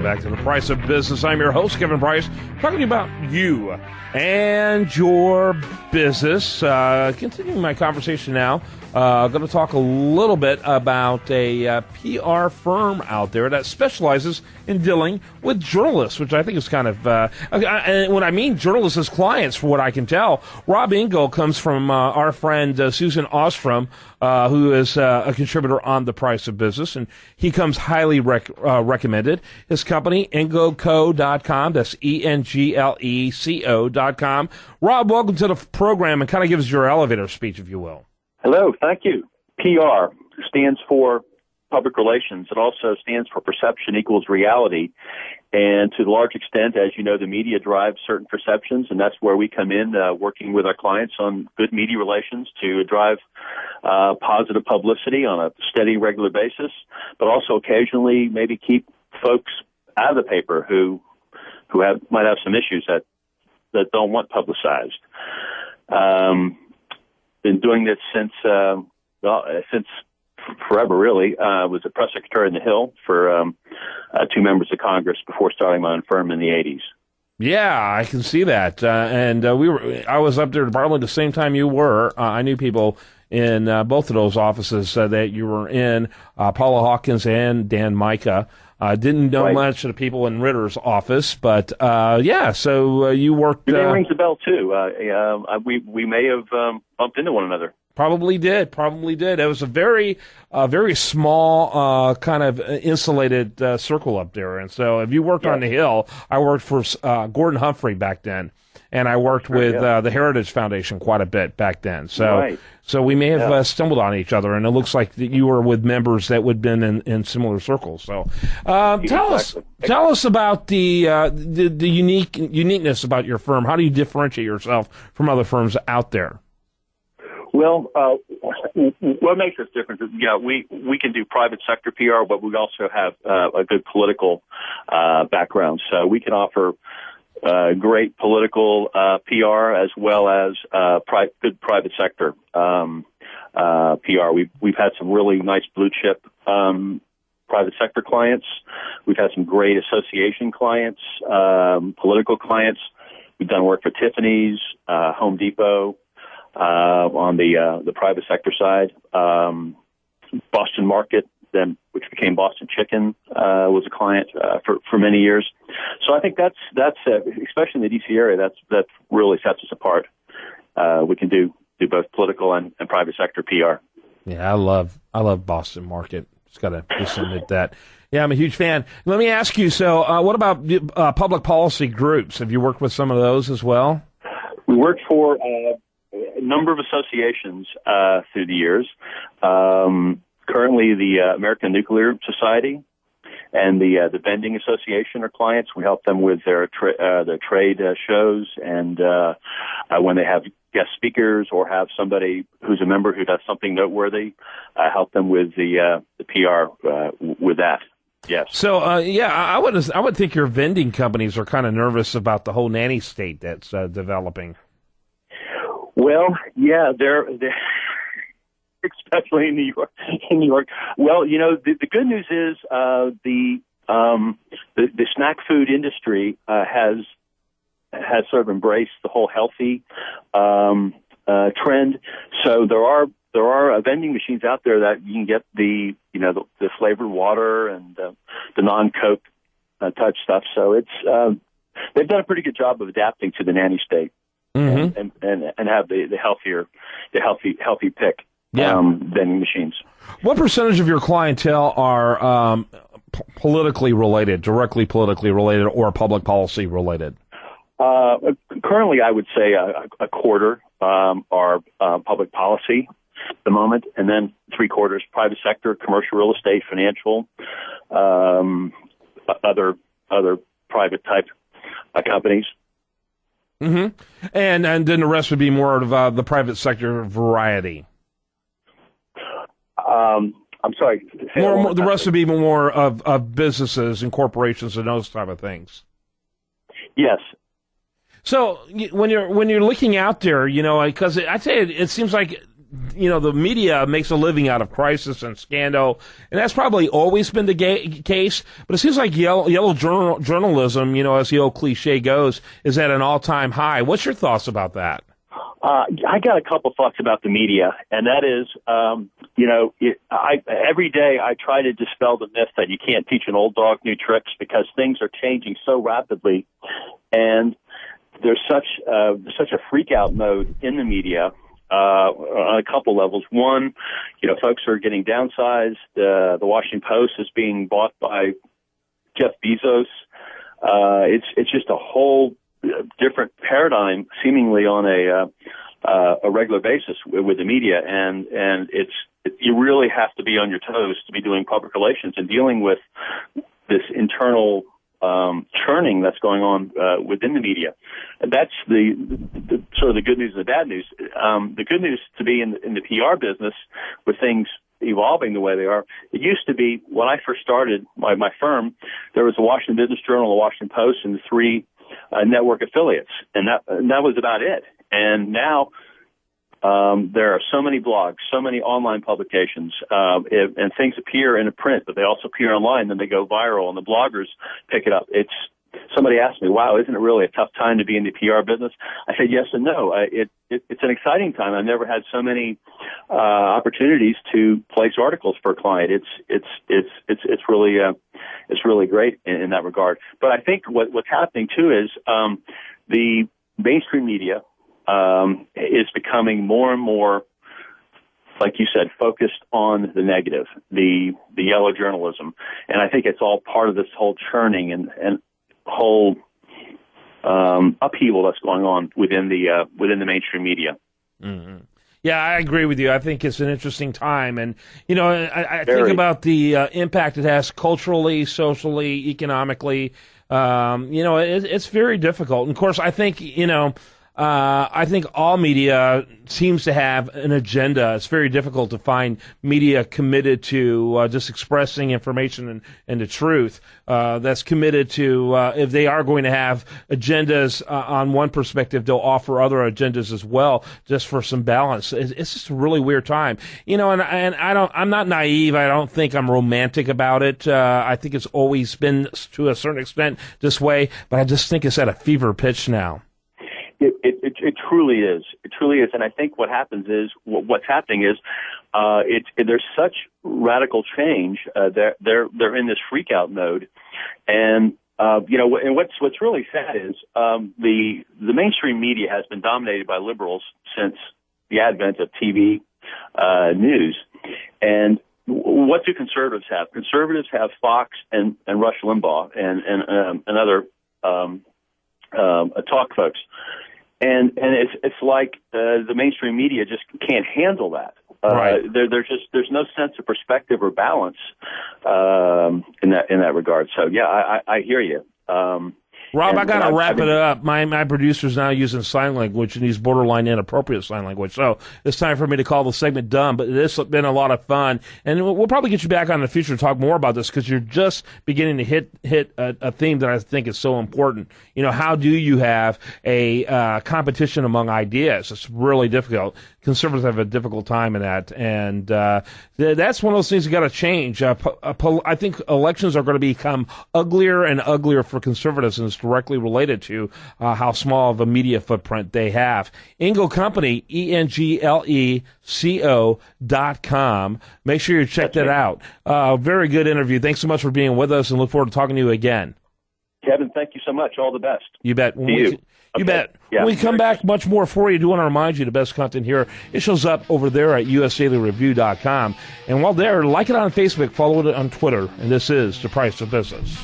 back to The Price of Business. I'm your host, Kevin Price, talking about you and your business. Continuing my conversation now, I'm going to talk a little bit about a PR firm out there that specializes in dealing with journalists, which I think is kind of, and when I mean journalists as clients, for what I can tell, Rob Engle comes from our friend Susan Ostrom, who is a contributor on The Price of Business, and he comes highly recommended. His company, engleco.com, that's ENGLECO.com. Rob, welcome to the program, and kind of give us your elevator speech, if you will. Hello, thank you. PR stands for public relations. It also stands for perception equals reality. And to a large extent, as you know, the media drives certain perceptions, and that's where we come in, working with our clients on good media relations to drive positive publicity on a steady, regular basis, but also occasionally maybe keep folks out of the paper who might have some issues that don't want publicized. Been doing this since forever, really. Was a press secretary in the Hill for 2 members of Congress before starting my own firm in the 80s. Yeah, I can see that. I was up there probably the same time you were. I knew people in both of those offices that you were in, Paula Hawkins and Dan Micah. Didn't know much of the people in Ritter's office, but so you worked. Your name rings a bell too. We may have bumped into one another. Probably did. It was a very small, kind of insulated circle up there. And so, if you worked on the Hill, I worked for Gordon Humphrey back then, and I worked with the Heritage Foundation quite a bit back then. So, so we may have stumbled on each other, and it looks like that you were with members that would have been in similar circles. So, tell us about the uniqueness about your firm. How do you differentiate yourself from other firms out there? Well, what makes us different is, we can do private sector PR, but we also have a good political background. So we can offer great political PR as well as good private sector PR. We've had some really nice blue chip private sector clients. We've had some great association clients, political clients. We've done work for Tiffany's, Home Depot. On the private sector side, Boston Market, then which became Boston Chicken, was a client for many years. So I think that's especially in the DC area, that really sets us apart. We can do both political and private sector PR. Yeah, I love Boston Market. Just got to admit that. Yeah, I'm a huge fan. Let me ask you. So, what about public policy groups? Have you worked with some of those as well? We worked for a number of associations through the years. Currently, the American Nuclear Society and the Vending Association are clients. We help them with their trade shows, and when they have guest speakers or have somebody who's a member who does something noteworthy, help them with the PR with that. Yes. So, I would think your vending companies are kind of nervous about the whole nanny state that's developing. Well, yeah, they're especially in New York. Well, the good news is the snack food industry has sort of embraced the whole healthy trend. So there are vending machines out there that you can get the flavored water and the non-Coke touch stuff. So it's they've done a pretty good job of adapting to the nanny state. Mm-hmm. And have the healthy pick vending machines. What percentage of your clientele are politically related, directly politically related, or public policy related? Currently, I would say a quarter are public policy at the moment, and then 3/4 private sector, commercial real estate, financial, other private type companies. Mm-hmm. And then the rest would be more of the private sector variety. I'm sorry. The rest would be more of businesses and corporations and those type of things. Yes. So when you're looking out there, because I tell you, it seems like the media makes a living out of crisis and scandal, and that's probably always been the case. But it seems like yellow journalism, as the old cliche goes, is at an all-time high. What's your thoughts about that? I got a couple thoughts about the media, and that is, every day I try to dispel the myth that you can't teach an old dog new tricks, because things are changing so rapidly, and there's such a freak out mode in the media on a couple levels. One, folks are getting downsized. The Washington Post is being bought by Jeff Bezos. It's just a whole different paradigm, seemingly on a regular basis with the media, and you really have to be on your toes to be doing public relations and dealing with this internal churning that's going on within the media. And that's the sort of the good news and the bad news. The good news to be in the PR business with things evolving the way they are. It used to be, when I first started my firm, there was the Washington Business Journal, the Washington Post, and the three network affiliates, and that was about it. And now there are so many blogs, so many online publications, and things appear in a print, but they also appear online, then they go viral, and the bloggers pick it up. Somebody asked me, wow, isn't it really a tough time to be in the PR business? I said yes and no. It's an exciting time. I've never had so many opportunities to place articles for a client. It's really great in that regard. But I think what's happening too is the mainstream media is becoming more and more, like you said, focused on the negative, the yellow journalism, and I think it's all part of this whole churning and whole upheaval that's going on within the mainstream media. Mm-hmm. Yeah, I agree with you. I think it's an interesting time, and I think about the impact it has culturally, socially, economically. It's very difficult. And of course, I think I think all media seems to have an agenda. It's very difficult to find media committed to just expressing information and the truth. That's committed to, if they are going to have agendas on one perspective, they'll offer other agendas as well, just for some balance. It's just a really weird time, and I'm not naive. I don't think I'm romantic about it. I think it's always been to a certain extent this way, but I just think it's at a fever pitch now. It truly is. It truly is. And I think what happens is, what's happening is, there's such radical change. They're in this freak out mode. And, and what's really sad is, the mainstream media has been dominated by liberals since the advent of TV, news. And what do conservatives have? Conservatives have Fox and Rush Limbaugh and other, talk folks. And it's like the mainstream media just can't handle that. Right. There's no sense of perspective or balance in that regard. So yeah, I hear you. Rob, I got to wrap it up. My producer's now using sign language, and he's borderline inappropriate sign language. So it's time for me to call the segment done. But this has been a lot of fun, and we'll probably get you back on in the future to talk more about this, because you're just beginning to hit a theme that I think is so important. How do you have a competition among ideas? It's really difficult. Conservatives have a difficult time in that, and that's one of those things you got to change. I think elections are going to become uglier and uglier for conservatives, and it's directly related to how small of a media footprint they have. Engle Company, ENGLECO.com. Make sure you check that out. Very good interview. Thanks so much for being with us, and look forward to talking to you again. Kevin, thank you so much. All the best. You bet. You bet. Yeah. When we come back, much more for you. I do want to remind you the best content here. It shows up over there at usdailyreview.com. And while there, like it on Facebook, follow it on Twitter. And this is The Price of Business.